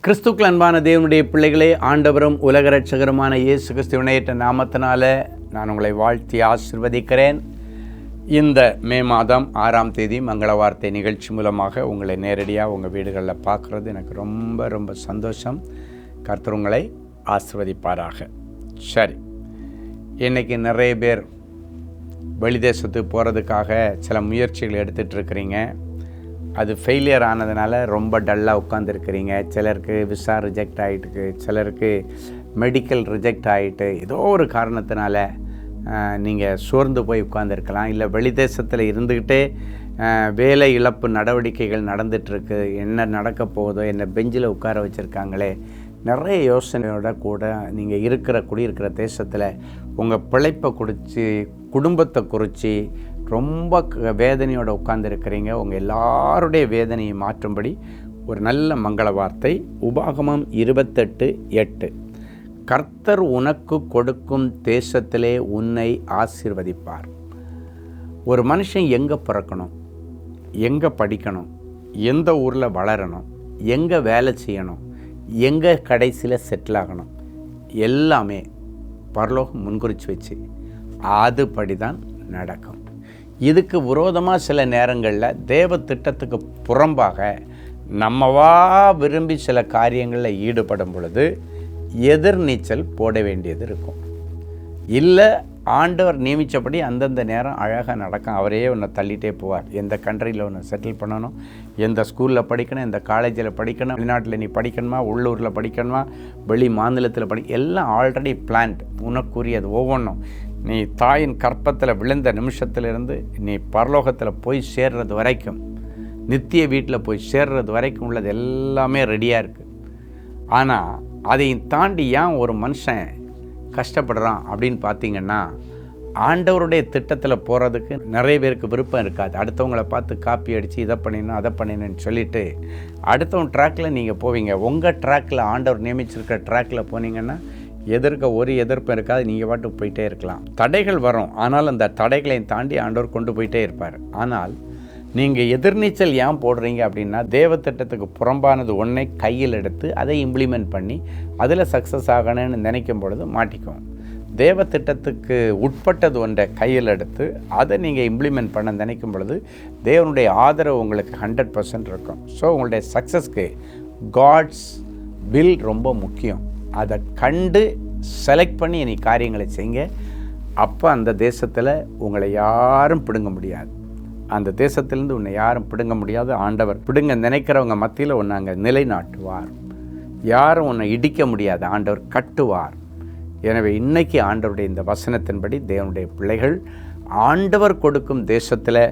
கிறிஸ்துக்கள் அன்பான தேவனுடைய பிள்ளைகளே, ஆண்டவரும் உலக இரட்சகருமான இயேசு கிறிஸ்துவின் நாமத்தினால நான் உங்களை வாழ்த்தி ஆசீர்வதிக்கிறேன். இந்த மே மாதம் 6ஆம் தேதி மங்கள வார்த்தை நிகழ்ச்சி மூலமாக உங்களை நேரடியாக உங்கள் வீடுகளில் பார்க்குறது எனக்கு ரொம்ப ரொம்ப சந்தோஷம். கர்த்தர் உங்களை ஆசீர்வதிப்பாராக. சரி, இன்றைக்கி நிறைய பேர் வெளிதேசத்துக்கு போகிறதுக்காக சில முயற்சிகள் எடுத்துகிட்டு இருக்கிறீங்க. அது ஃபெயிலியர் ஆனதுனால ரொம்ப டல்லாக உட்காந்துருக்கிறீங்க. சிலருக்கு விசா ரிஜெக்ட் ஆகிட்டுருக்கு, சிலருக்கு மெடிக்கல் ரிஜெக்ட் ஆகிட்டு, ஏதோ ஒரு காரணத்தினால நீங்கள் சோர்ந்து போய் உட்காந்துருக்கலாம். இல்லை வெளிதேசத்தில் இருந்துக்கிட்டே வேலை இழப்பு நடவடிக்கைகள் நடந்துகிட்ருக்கு, என்ன நடக்க போகுதோ, என்ன பெஞ்சில் உட்கார வச்சுருக்காங்களே, நிறைய யோசனையோட கூட நீங்கள் குடியிருக்கிற தேசத்தில் உங்கள் பிழைப்பை குறித்து, குடும்பத்தை குறித்து ரொம்ப வேதனையோடு உட்கார்ந்துருக்கிறீங்க. உங்கள் எல்லாருடைய வேதனையை மாற்றும்படி ஒரு நல்ல மங்கள வார்த்தை. உபாகமம் 28:8. கர்த்தர் உனக்கு கொடுக்கும் தேசத்திலே உன்னை ஆசீர்வதிப்பார். ஒரு மனுஷன் எங்கே பிறக்கணும், எங்கே படிக்கணும், எந்த ஊரில் வளரணும், எங்கே வேலை செய்யணும், எங்கே கடைசியில் செட்டில் ஆகணும், எல்லாமே பரலோகம் முன்குறித்து வச்சு அதுபடி தான் நடக்கும். இதுக்கு விரோதமாக சில நேரங்களில் தேவ திட்டத்துக்கு புறம்பாக நம்மவா விரும்பி சில காரியங்களில் ஈடுபடும் பொழுது எதிர்நீச்சல் போட வேண்டியது இருக்கும். இல்லை, ஆண்டவர் நியமித்தபடி அந்தந்த நேரம் அழகாக நடக்கும். அவரே உன்னை தள்ளிகிட்டே போவார். எந்த கண்ட்ரியில் ஒன்று செட்டில் பண்ணணும், எந்த ஸ்கூலில் படிக்கணும், எந்த காலேஜில் படிக்கணும், வெளிநாட்டில் நீ படிக்கணுமா, உள்ளூரில் படிக்கணுமா, வெளி மாநிலத்தில் எல்லாம் ஆல்ரெடி பிளான்ட். உனக்குரியது ஒவ்வொன்றும். நீ தாயின் கற்பத்தில் விழுந்த நிமிஷத்திலிருந்து நீ பரலோகத்தில் போய் சேர்றது வரைக்கும், நித்திய வீட்டில் போய் சேர்றது வரைக்கும் உள்ளது எல்லாமே ரெடியாக இருக்குது. ஆனால் அதையும் தாண்டி ஏன் ஒரு மனுஷன் கஷ்டப்படுறான் அப்படின்னு பார்த்தீங்கன்னா, ஆண்டவருடைய திட்டத்தில் போகிறதுக்கு நிறைய பேருக்கு விருப்பம் இருக்காது. அடுத்தவங்களை பார்த்து காப்பி அடித்து இதை பண்ணிடணும் அதை பண்ணிடணும்னு சொல்லிவிட்டு அடுத்தவங்க ட்ராக்கில் நீங்கள் போவீங்க. உங்கள் ட்ராக்கில், ஆண்டவர் நியமிச்சிருக்கிற ட்ராக்கில் போனீங்கன்னா ஒரு எதிர்ப்பும் இருக்காது. நீங்கள் பாட்டுக்கு போயிட்டே இருக்கலாம். தடைகள் வரும், ஆனால் அந்த தடைகளையும் தாண்டி ஆண்டவர் கொண்டு போயிட்டே இருப்பார். ஆனால் நீங்கள் எதிர்நீச்சல் ஏன் போடுறீங்க அப்படின்னா, தேவ திட்டத்துக்கு புறம்பானது ஒன்றை கையில் எடுத்து அதை இம்ப்ளிமெண்ட் பண்ணி அதில் சக்ஸஸ் ஆகணும்னு நினைக்கும் பொழுது மாட்டிக்கும். தேவ திட்டத்துக்கு உட்பட்டது ஒன்றை கையில் எடுத்து அதை நீங்கள் இம்ப்ளிமெண்ட் பண்ண நினைக்கும் பொழுது தேவனுடைய ஆதரவு உங்களுக்கு 100% இருக்கும். ஸோ உங்களுடைய சக்ஸஸ்க்கு காட்ஸ் வில் ரொம்ப முக்கியம். அதை கண்டு செலக்ட் பண்ணி நீ காரியங்களை செய்யுங்க. அப்போ அந்த தேசத்தில் உங்களை யாரும் பிடுங்க முடியாது. அந்த தேசத்திலேருந்து உன்னை யாரும் பிடுங்க முடியாது. ஆண்டவர் பிடுங்க நினைக்கிறவங்க மத்தியில் உன்னை அங்கே நிலைநாட்டுவார். யாரும் உன்னை இடிக்க முடியாது. ஆண்டவர் கட்டுவார். எனவே இன்றைக்கி ஆண்டவருடைய இந்த வசனத்தின்படி தேவனுடைய பிள்ளைகள் ஆண்டவர் கொடுக்கும் தேசத்தில்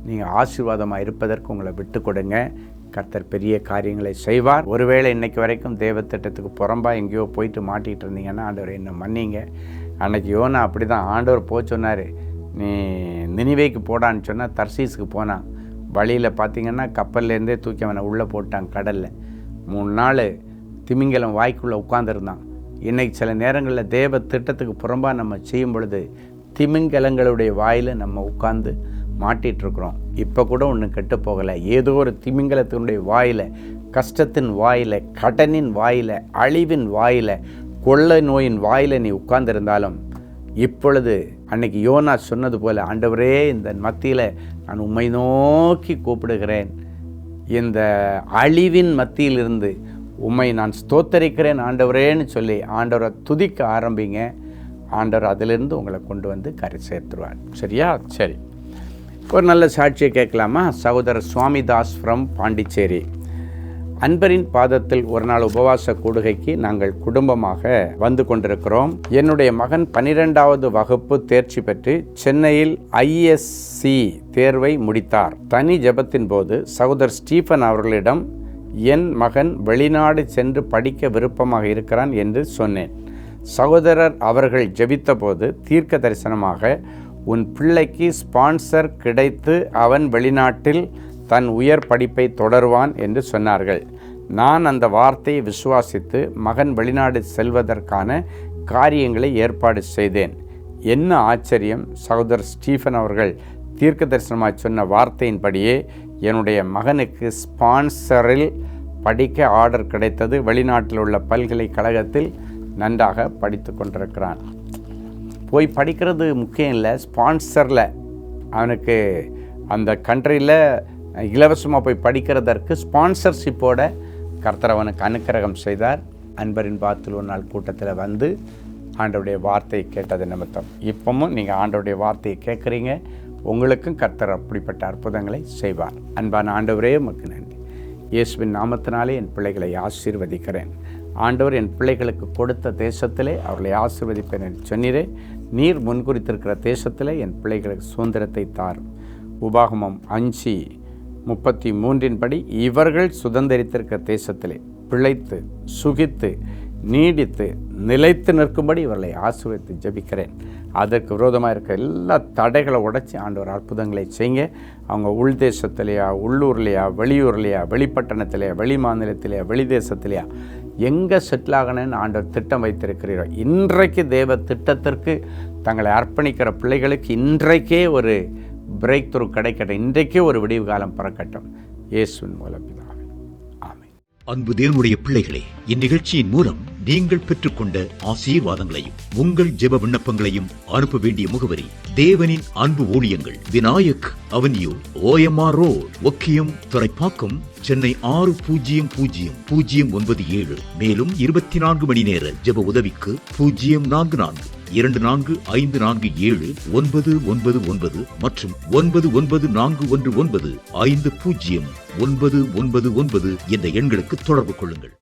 நீங்கள் ஆசீர்வாதமாக இருப்பதற்கு உங்களை விட்டு கொடுங்க. கர்த்தர் பெரிய காரியங்களை செய்வார். ஒருவேளை இன்றைக்கு வரைக்கும் தேவ திட்டத்துக்கு புறம்பாக எங்கேயோ போயிட்டு மாட்டிகிட்டு இருந்தீங்கன்னா ஆண்டவர் என்ன மன்னிங்க. அன்றைக்கி யோனா அப்படி தான். ஆண்டவர் சொன்னார், நீ நினிவேக்கு போடான்னு சொன்னால் தர்சீஸுக்கு போனான். வழியில் பார்த்திங்கன்னா கப்பல்லேருந்தே தூக்கி அவனை உள்ளே போட்டான் கடலில். 3 நாள் திமிங்கலம் வாய்க்குள்ளே உட்காந்துருந்தான். இன்றைக்கி சில நேரங்களில் தேவ திட்டத்துக்கு புறம்பாக நம்ம செய்யும் பொழுது திமிங்கலங்களுடைய வாயில் நம்ம உட்காந்து மாட்டிகிட்ருக்குறோம். இப்போ கூட ஒன்றும் கெட்டு போகலை. ஏதோ ஒரு திமிங்கலத்தினுடைய வாயில், கஷ்டத்தின் வாயில், கடனின் வாயில், அழிவின் வாயில், கொள்ளை நோயின் வாயில் நீ உட்கார்ந்திருந்தாலும் இப்பொழுது அன்னைக்கு யோனா சொன்னது போல், ஆண்டவரே இந்த மத்தியில் நான் உம்மை நோக்கி கூப்பிடுகிறேன், இந்த அழிவின் மத்தியிலிருந்து உம்மை நான் ஸ்தோத்தரிக்கிறேன் ஆண்டவரேன்னு சொல்லி ஆண்டவரை துதிக்க ஆரம்பிங்க. ஆண்டவர் அதிலிருந்து உங்களை கொண்டு வந்து கரை சேர்த்துருவார். சரியா? சரி, ஒரு நல்ல சாட்சியை கேட்கலாமா? சகோதரர் சுவாமிதாஸ் ஃப்ரம் பாண்டிச்சேரி. அன்பரின் பாதத்தில் ஒரு நாள் உபவாச கூடுகைக்கு நாங்கள் குடும்பமாக வந்து கொண்டிருக்கிறோம். என்னுடைய மகன் 12வது வகுப்பு தேர்ச்சி பெற்று சென்னையில் ISC தேர்வை முடித்தார். தனி ஜெபத்தின் போது சகோதரர் ஸ்டீஃபன் அவர்களிடம் என் மகன் வெளிநாடு சென்று படிக்க விருப்பமாக இருக்கிறான் என்று சொன்னேன். சகோதரர் அவர்கள் ஜெபித்த போது தீர்க்க தரிசனமாக, உன் பிள்ளைக்கு ஸ்பான்சர் கிடைத்து அவன் வெளிநாட்டில் தன் உயர் படிப்பை தொடருவான் என்று சொன்னார்கள். நான் அந்த வார்த்தையை விசுவாசித்து மகன் வெளிநாடு செல்வதற்கான காரியங்களை ஏற்பாடு செய்தேன். என்ன ஆச்சரியம்! சகோதரர் ஸ்டீஃபன் அவர்கள் தீர்க்க தரிசனமாக சொன்ன வார்த்தையின்படியே என்னுடைய மகனுக்கு ஸ்பான்சரில் படிக்க ஆர்டர் கிடைத்தது. வெளிநாட்டில் உள்ள பல்கலைக்கழகத்தில் நன்றாக படித்து கொண்டிருக்கிறான். போய் படிக்கிறது முக்கியம் இல்லை, ஸ்பான்சரில் அவனுக்கு அந்த கண்ட்ரியில் இலவசமாக போய் படிக்கிறதற்கு ஸ்பான்சர்ஷிப்போட கர்த்தர் அவனுக்கு அனுக்கிரகம் செய்தார். அன்பரின் பாத்தில் ஒரு நாள் கூட்டத்தில் வந்து ஆண்டவருடைய வார்த்தையை கேட்டது நிமித்தம் இப்பவும் நீங்கள் ஆண்டவருடைய வார்த்தையை கேட்குறீங்க. உங்களுக்கும் கர்த்தர் அப்படிப்பட்ட அற்புதங்களை செய்வார். அன்பான ஆண்டவரே உமக்கு நன்றி. இயேசுவின் நாமத்தினாலே என் பிள்ளைகளை ஆசீர்வதிக்கிறேன். ஆண்டவர் என் பிள்ளைகளுக்கு கொடுத்த தேசத்திலே அவர்களை ஆசீர்வதிப்பேன் என்று சொன்னீரே. நீர் முன்குறித்திருக்கிற தேசத்திலே என் பிள்ளைகளுக்கு சுதந்திரத்தை தாரும். உபாகமம் 5:33 படி இவர்கள் சுதந்திரித்திருக்கிற தேசத்திலே பிழைத்து சுகித்து நீடித்து நிலைத்து நிற்கும்படி இவர்களை ஆசீர்வதித்து ஜெபிக்கிறேன். அதற்கு விரோதமாக இருக்க எல்லா தடைகளை உடைச்சி ஆண்டவர் அற்புதங்களை செய்யுங்க. அவங்க உள் தேசத்திலையா, உள்ளூர்லையா, வெளியூர்லையா, வெளிப்பட்டணத்திலையா, வெளி மாநிலத்திலையா, வெளி தேசத்திலையா, எங்கே செட்டில் ஆகணும்னு ஆண்டவர் திட்டம் வைத்திருக்கிறீரோ இன்றைக்கு தேவ திட்டத்திற்கு தங்களை அர்ப்பணிக்கிற பிள்ளைகளுக்கு இன்றைக்கே ஒரு பிரேக் த்ரூ கிடைக்கட்டும். இன்றைக்கே ஒரு விடிவு காலம் பிறக்கட்டும். இயேசுவின் மூலம் பிதாவே, ஆமென். அன்பு தேவனுடைய பிள்ளைகளே, இந்நிகழ்ச்சியின் மூலம் நீங்கள் பெற்றுக்கொண்ட ஆசீர்வாதங்களையும் உங்கள் ஜெப விண்ணப்பங்களையும் அனுப்ப வேண்டிய முகவரி: தேவனின் அன்பு ஊழியங்கள், Vinayak avenue, OMR road, Okkiyam, Thoraipakkam, Chennai 600097. மேலும் 24 மணி நேர ஜெப உதவிக்கு 044-24547-999 மற்றும் 9941950999 என்ற எண்களுக்கு தொடர்பு கொள்ளுங்கள்.